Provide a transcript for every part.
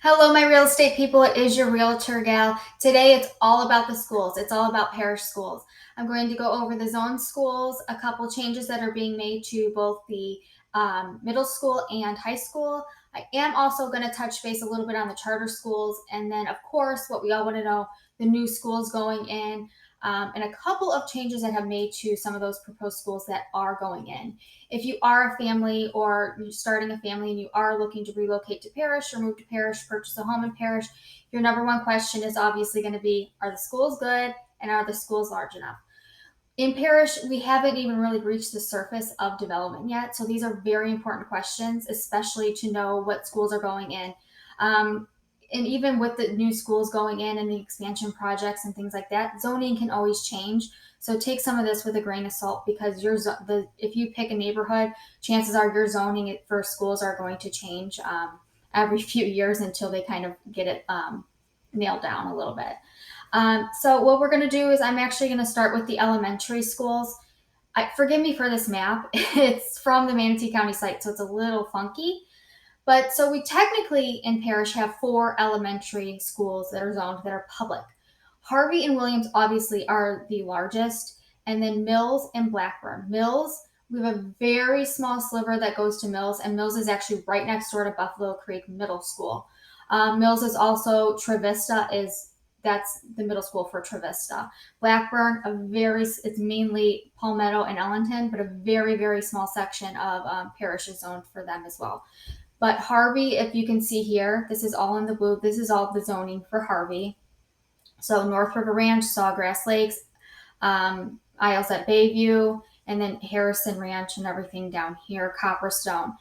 Hello, my real estate people. It is your realtor gal. Today, it's all about the schools. It's all about parish schools. I'm going to go over the zone schools, a couple changes that are being made to both the middle school and high school. I am also going to touch base a little bit on the charter schools. And then, of course, what we all want to know, the new schools going in, and a couple of changes that have made to some of those proposed schools that are going in. If you are a family or you're starting a family and you are looking to relocate to Parrish or move to Parrish, purchase a home in Parrish, your number one question is obviously going to be, are the schools good and are the schools large enough? In Parrish, we haven't even really reached the surface of development yet. So these are very important questions, especially to know what schools are going in. Um, and even with the new schools going in and the expansion projects and things like that, zoning can always change. So take some of this with a grain of salt because if you pick a neighborhood, chances are your zoning for schools are going to change every few years until they kind of get it nailed down a little bit. So what we're going to do is I'm actually going to start with the elementary schools. Forgive me for this map. It's from the Manatee County site, so it's a little funky. But so we technically in Parrish have 4 elementary schools that are zoned that are public. Harvey and Williams obviously are the largest, and then Mills and Blackburn. Mills, we have a very small sliver that goes to Mills, and Mills is actually right next door to Buffalo Creek Middle School. Mills is also Trevista is that's the middle school for Trevista. Blackburn, it's mainly Palmetto and Ellington, but a very small section of Parrish is zoned for them as well. But Harvey, if you can see here, this is all in the blue. This is all the zoning for Harvey. So North River Ranch, Sawgrass Lakes, Isles at Bayview, and then Harrison Ranch and everything down here, Copperstone.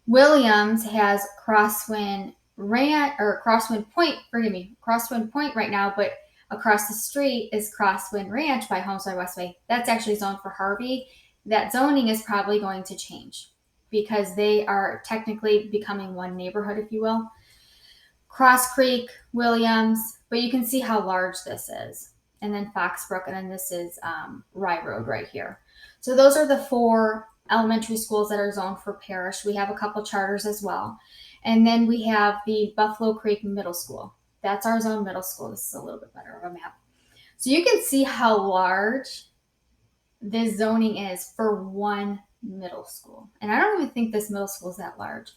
Williams has Crosswind Ranch or Crosswind Point, forgive me, Crosswind Point right now, but across the street is Crosswind Ranch by Homes by Westway. That's actually zoned for Harvey. That zoning is probably going to change because they are technically becoming one neighborhood, if you will. Cross Creek, Williams, but you can see how large this is. And then Foxbrook, and then this is Rye Road right here. So those are the 4 elementary schools that are zoned for Parrish. We have a couple charters as well. And then we have the Buffalo Creek Middle School. That's our zone middle school. This is a little bit better of a map. So you can see how large this zoning is for one middle school. And I don't even think this middle school is that large.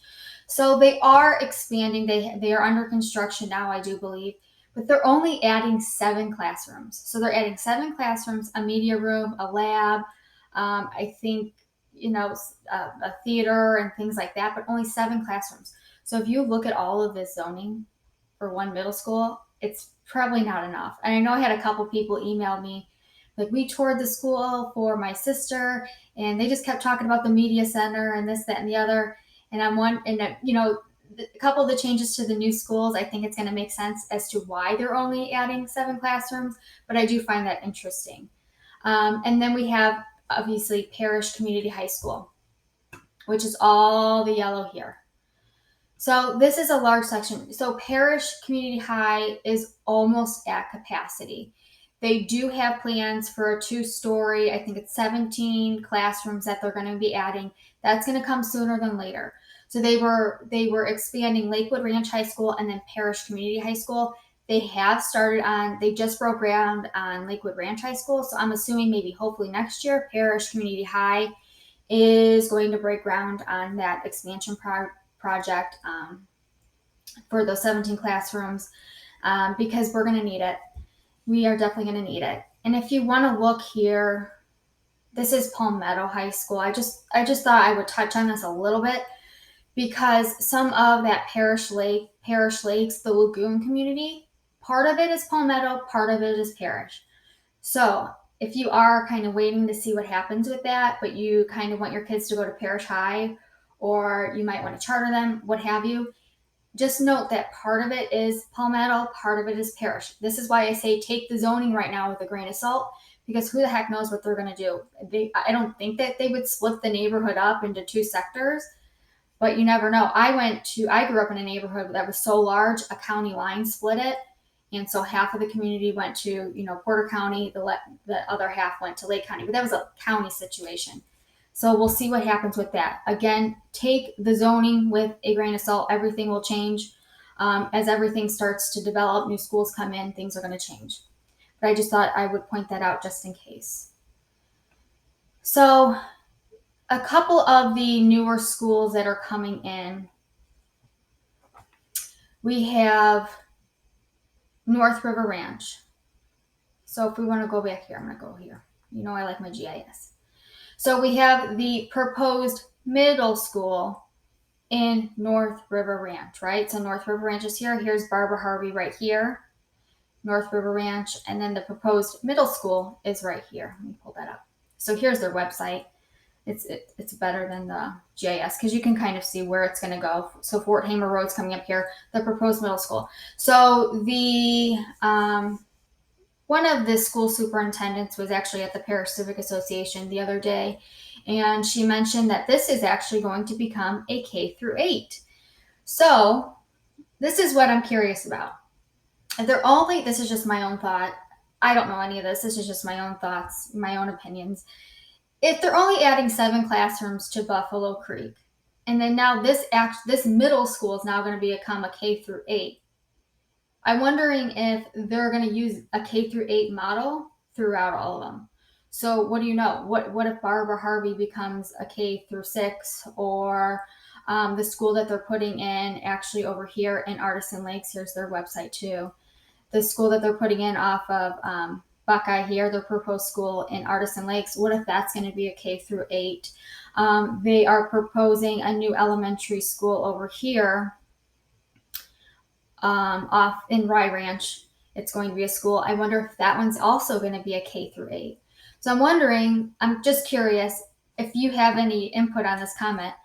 So they are expanding. They are under construction now, I do believe, but they're only adding 7 classrooms. So they're adding 7 classrooms, a media room, a lab, I think a theater and things like that, but only 7 classrooms. So if you look at all of this zoning for one middle school, it's probably not enough. And I know I had a couple people email me like we toured the school for my sister and they just kept talking about the media center and this, that, and the other. And a couple of the changes to the new schools, I think it's going to make sense as to why they're only adding 7 classrooms, but I do find that interesting. And then we have obviously Parrish Community High School, which is all the yellow here. So this is a large section. So Parrish Community High is almost at capacity. They do have plans for a 2-story, I think it's 17 classrooms that they're going to be adding. That's going to come sooner than later. So they were expanding Lakewood Ranch High School and then Parrish Community High School. They just broke ground on Lakewood Ranch High School. So I'm assuming maybe hopefully next year, Parrish Community High is going to break ground on that expansion project for those 17 classrooms because we're going to need it. We are definitely going to need it. And if you want to look here, this is Palmetto High School. I just thought I would touch on this a little bit because some of that Parrish Lakes, the lagoon community, part of it is Palmetto, part of it is Parrish. So if you are kind of waiting to see what happens with that, but you kind of want your kids to go to Parrish High, or you might want to charter them, what have you, just note that part of it is Palmetto, part of it is Parrish. This is why I say take the zoning right now with a grain of salt, because who the heck knows what they're going to do. I don't think that they would split the neighborhood up into 2 sectors, but you never know. I grew up in a neighborhood that was so large, a county line split it. And so half of the community went to, Porter County, the other half went to Lake County, but that was a county situation. So we'll see what happens with that. Again, take the zoning with a grain of salt. Everything will change. As everything starts to develop, new schools come in, things are going to change. But I just thought I would point that out just in case. So a couple of the newer schools that are coming in, we have North River Ranch. So if we want to go back here, I'm going to go here. You know I like my GIS. So we have the proposed middle school in North River Ranch, right? So North River Ranch is here. Here's Barbara Harvey right here, North River Ranch. And then the proposed middle school is right here. Let me pull that up. So here's their website. It's better than the GIS because you can kind of see where it's going to go. So Fort Hamer Road's coming up here, the proposed middle school. So the one of the school superintendents was actually at the Parrish Civic Association the other day, and she mentioned that this is actually going to become a K through 8. So this is what I'm curious about. If they're only, this is just my own thought. I don't know any of this. This is just my own thoughts, my own opinions. If they're only adding 7 classrooms to Buffalo Creek, and then now this middle school is now going to become a K through 8. I'm wondering if they're going to use a K through 8 model throughout all of them. So what do you know? What if Barbara Harvey becomes a K through 6, or the school that they're putting in actually over here in Artisan Lakes? Here's their website too. The school that they're putting in off of Buckeye here, their proposed school in Artisan Lakes. What if that's going to be a K through 8? They are proposing a new elementary school over here off in Rye Ranch. It's going to be a school. I wonder if that one's also going to be a K through 8. So I'm wondering, I'm just curious if you have any input on this comment.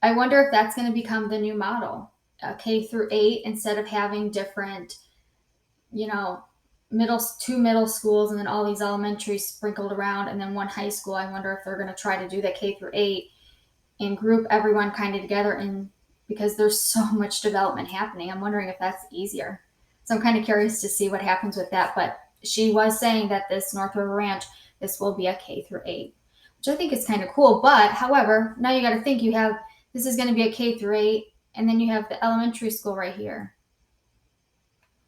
I wonder if that's going to become the new model, K through 8, instead of having different, two middle schools and then all these elementaries sprinkled around and then one high school. I wonder if they're going to try to do the K through 8 and group everyone kind of together, and because there's so much development happening, I'm wondering if that's easier. So I'm kind of curious to see what happens with that. But she was saying that this North River Ranch, this will be a K through 8, which I think is kind of cool. But however, now you got to think this is going to be a K through 8, and then you have the elementary school right here.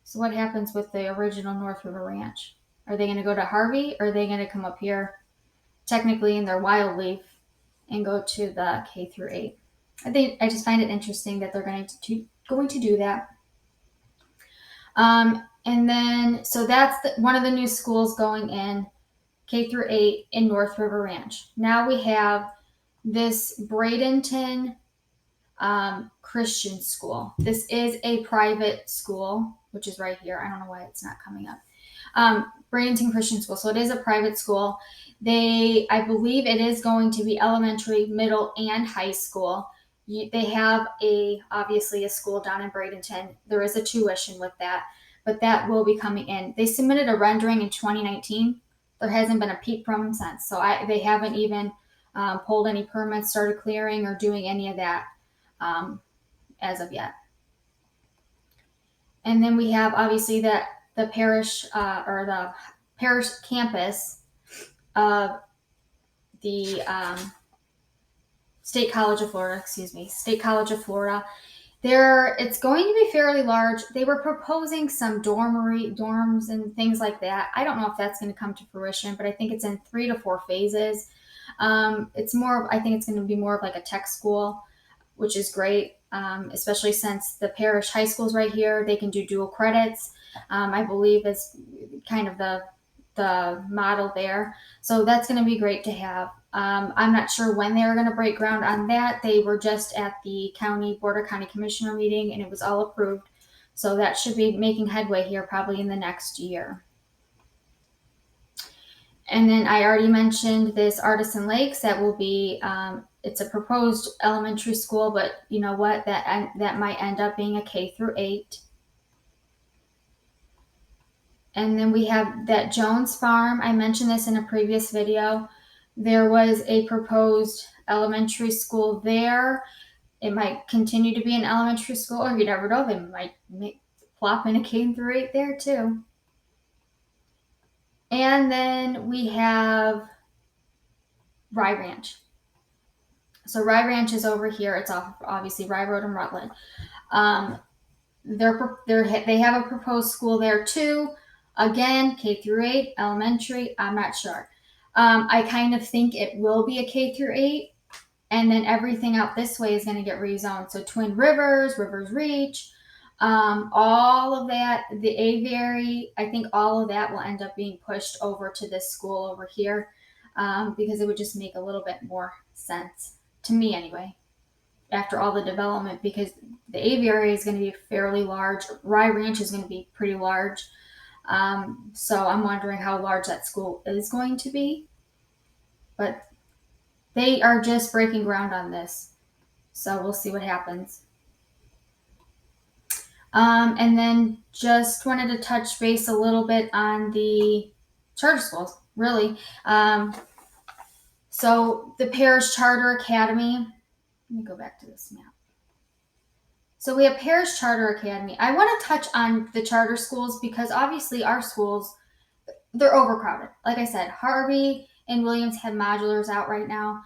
So what happens with the original North River Ranch? Are they going to go to Harvey, or are they going to come up here technically in their wild leaf and go to the K through 8? I just find it interesting that they're going to do that. And then, so that's one of the new schools going in, K through 8 in North River Ranch. Now we have this Bradenton Christian school. This is a private school, which is right here. I don't know why it's not coming up. Bradenton Christian School. So it is a private school. I believe it is going to be elementary, middle, and high school. They have obviously a school down in Bradenton. There is a tuition with that, but that will be coming in. They submitted a rendering in 2019. There hasn't been a peep from them since. So they haven't even pulled any permits, started clearing, or doing any of that as of yet. And then we have obviously the Parrish or the Parrish campus of the State College of Florida. It's going to be fairly large. They were proposing some dorms and things like that. I don't know if that's going to come to fruition, but I think it's in 3 to 4 phases. I think it's going to be more of like a tech school, which is great, especially since the Parrish high school's right here. They can do dual credits. I believe is kind of the model there. So that's going to be great to have. I'm not sure when they're going to break ground on that. They were just at the Board of County Commissioner meeting, and it was all approved. So that should be making headway here probably in the next year. And then I already mentioned this Artisan Lakes. That will be, it's a proposed elementary school, but you know what? That might end up being a K through 8. And then we have that Jones Farm. I mentioned this in a previous video. There was a proposed elementary school there. It might continue to be an elementary school, or you never know, they might plop in a K through 8 there too. And then we have Rye Ranch. So Rye Ranch is over here. It's off, obviously, Rye Road and Rutland. they have a proposed school there too. Again, K through 8, elementary. I'm not sure. I kind of think it will be a K through 8, and then everything out this way is going to get rezoned. So Twin Rivers, Rivers Reach, all of that, the aviary, I think all of that will end up being pushed over to this school over here, because it would just make a little bit more sense to me anyway, after all the development, because the aviary is going to be fairly large. Rye Ranch is going to be pretty large. So I'm wondering how large that school is going to be. But they are just breaking ground on this. So we'll see what happens. And then just wanted to touch base a little bit on the charter schools, really. So the Parrish Charter Academy, let me go back to this map. So we have Parrish Charter Academy. I want to touch on the charter schools because obviously our schools, they're overcrowded. Like I said, Harvey and Williams have modulars out right now.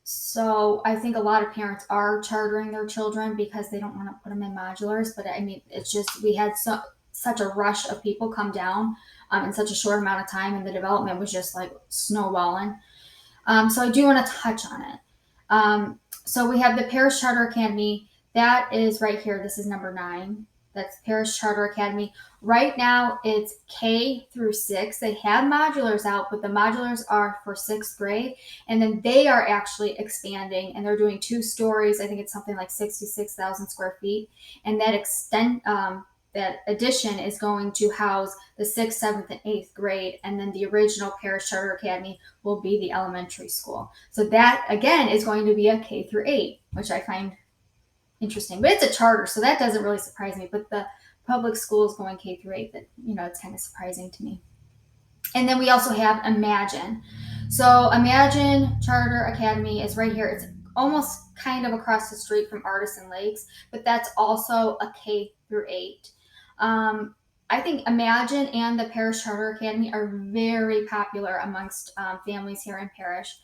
So I think a lot of parents are chartering their children because they don't want to put them in modulars. But I mean, it's just we had such a rush of people come down in such a short amount of time, and the development was just like snowballing. So I do want to touch on it. So we have the Parrish Charter Academy. That is right here. This is number 9. That's Parrish Charter Academy. Right now, it's K through 6. They have modulars out, but the modulars are for 6th grade. And then they are actually expanding, and they're doing 2 stories. I think it's something like 66,000 square feet. And that addition is going to house the 6th, 7th, and 8th grade. And then the original Parrish Charter Academy will be the elementary school. So that, again, is going to be a K through 8, which I find interesting. But it's a charter, so that doesn't really surprise me. But the public schools going K through 8, that, it's kind of surprising to me. And then we also have Imagine. So Imagine Charter Academy is right here. It's almost kind of across the street from Artisan Lakes, but that's also a K through 8. I think Imagine and the Parrish Charter Academy are very popular amongst families here in Parrish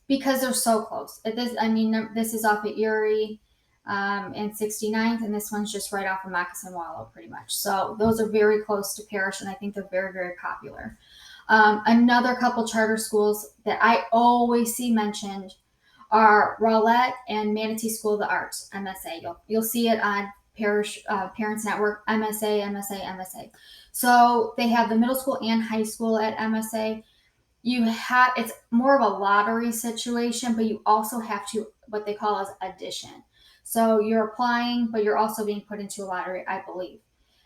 because they're so close. This is off of Erie and 69th, and this one's just right off of Moccasin Wallow, pretty much. So those are very close to Parrish, and I think they're very, very popular. Another couple charter schools that I always see mentioned are Rowlett and Manatee School of the Arts, MSA. You'll see it on Parrish Parents Network, MSA, MSA, MSA. So they have the middle school and high school at MSA. It's more of a lottery situation, but you also have to what they call as addition. So you're applying, but you're also being put into a lottery, I believe.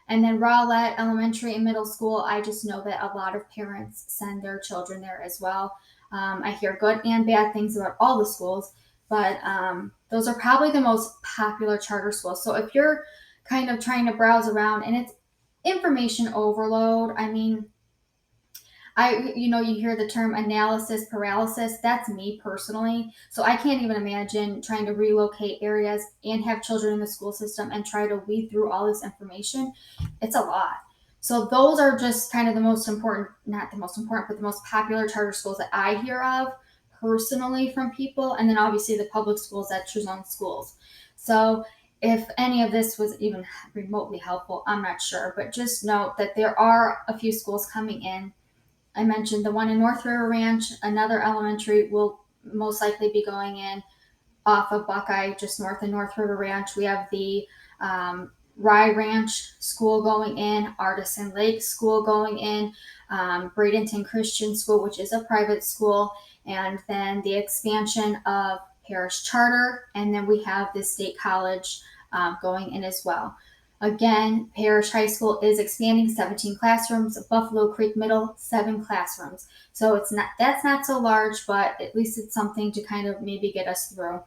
And then Rowlett Elementary and Middle School, I just know that a lot of parents send their children there as well. I hear good and bad things about all the schools, but those are probably the most popular charter schools. So if you're kind of trying to browse around and it's information overload, I mean, you hear the term analysis paralysis. That's me personally. So I can't even imagine trying to relocate areas and have children in the school system and try to weed through all this information. It's a lot. So those are just kind of the most important, not the most important, but the most popular charter schools that I hear of personally from people. And then obviously the public schools at your own schools. So if any of this was even remotely helpful, I'm not sure. But just note that there are a few schools coming in. I mentioned the one in North River Ranch. Another elementary will most likely be going in off of Buckeye, just north of North River Ranch. We have the Rye Ranch School going in, Artisan Lake School going in, Bradenton Christian School, which is a private school, and then the expansion of Parrish Charter, and then we have the State College going in as well. Again, Parrish High School is expanding 17 classrooms. Buffalo Creek Middle, 7 classrooms. So that's not so large, but at least it's something to kind of maybe get us through.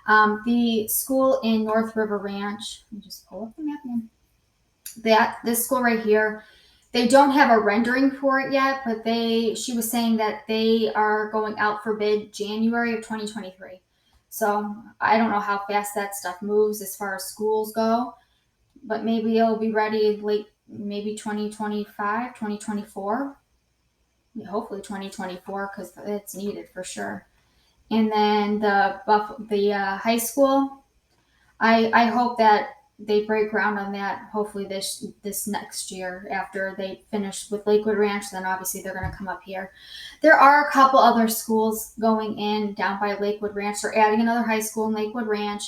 The school in North River Ranch, let me just pull up the map again. This school right here, they don't have a rendering for it yet, but she was saying that they are going out for bid January of 2023. So I don't know how fast that stuff moves as far as schools go, but maybe it'll be ready late, maybe 2025, 2024. Hopefully 2024, because it's needed for sure. And then the high school, I hope that they break ground on that hopefully this next year after they finish with Lakewood Ranch. Then obviously they're going to come up here. There are a couple other schools going in down by Lakewood Ranch. They're adding another high school in Lakewood Ranch,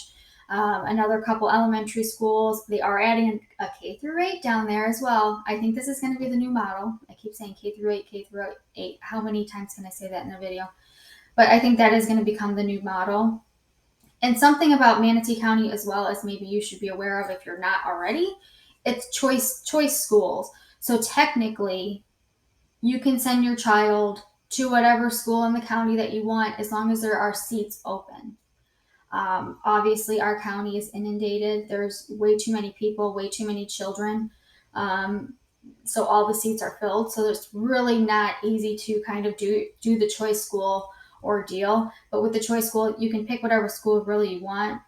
another couple elementary schools. They are adding a K through 8 down there as well. I think this is going to be the new model. I keep saying K through 8, K through 8. How many times can I say that in a video? But I think that is going to become the new model. And something about Manatee County as well as maybe you should be aware of if you're not already, it's choice schools. So technically, you can send your child to whatever school in the county that you want as long as there are seats open. Obviously, our county is inundated. There's way too many people, way too many children. So all the seats are filled. So it's really not easy to kind of do the choice school ordeal. But with the choice school, you can pick whatever school really you want.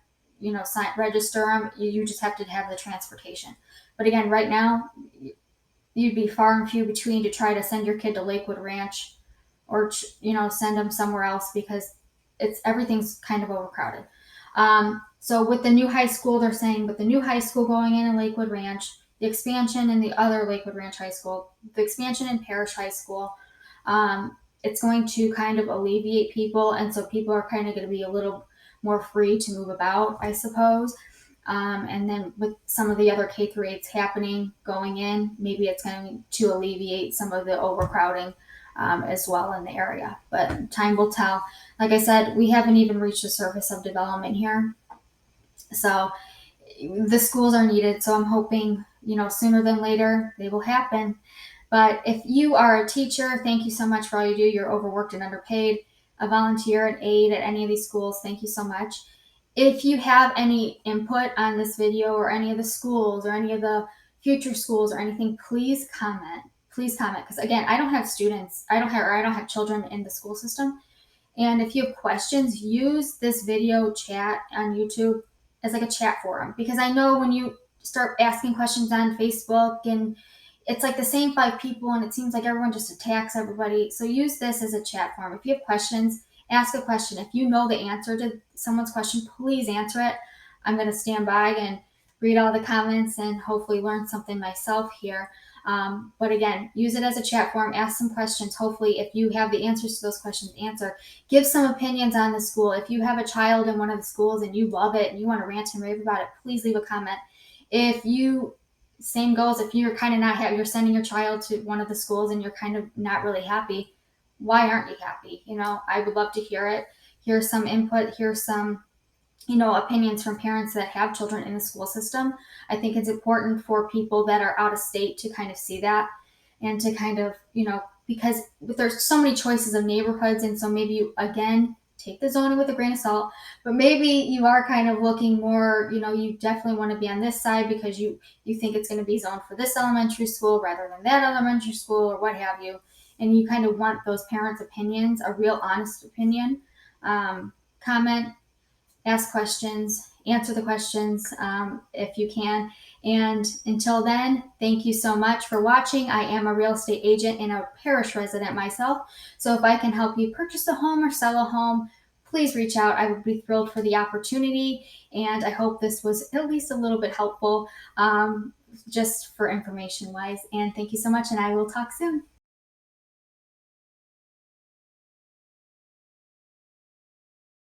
Register them. You just have to have the transportation. But again, right now, you'd be far and few between to try to send your kid to Lakewood Ranch or send them somewhere else because everything's kind of overcrowded. So with the new high school, they're saying with the new high school going in Lakewood Ranch, the expansion in the other Lakewood Ranch High School, the expansion in Parrish High School, it's going to kind of alleviate people, and so people are kind of going to be a little more free to move about, I suppose. And then with some of the other K through 8s happening going in, maybe it's going to alleviate some of the overcrowding as well in the area. But time will tell. Like I said, we haven't even reached the surface of development here. So the schools are needed. So I'm hoping, sooner than later they will happen. But if you are a teacher, thank you so much for all you do. You're overworked and underpaid. A volunteer, an aide at any of these schools, thank you so much. If you have any input on this video or any of the schools or any of the future schools or anything, please comment. Please comment. Because again, I don't have students. I don't have children in the school system. And if you have questions, use this video chat on YouTube as like a chat forum. Because I know when you start asking questions on Facebook and it's like the same 5 people and it seems like everyone just attacks everybody. So use this as a chat forum. If you have questions, ask a question. If you know the answer to someone's question, please answer it. I'm going to stand by and read all the comments and hopefully learn something myself here. But again, use it as a chat forum. Ask some questions. Hopefully, if you have the answers to those questions, answer. Give some opinions on the school. If you have a child in one of the schools and you love it and you want to rant and rave about it, please leave a comment. Same goes if you're kind of not happy, you're sending your child to one of the schools and you're kind of not really happy. Why aren't you happy? I would love to hear it. Here's some input. Here's some opinions from parents that have children in the school system. I think it's important for people that are out of state to kind of see that and to kind of, because there's so many choices of neighborhoods. And so maybe you, again, take the zoning with a grain of salt, but maybe you are kind of looking more, you definitely want to be on this side because you think it's going to be zoned for this elementary school rather than that elementary school or what have you. And you kind of want those parents' opinions, a real honest opinion. Comment, ask questions, answer the questions if you can. And until then, thank you so much for watching. I am a real estate agent and a Parrish resident myself. So if I can help you purchase a home or sell a home, please reach out. I would be thrilled for the opportunity. And I hope this was at least a little bit helpful just for information wise. And thank you so much. And I will talk soon.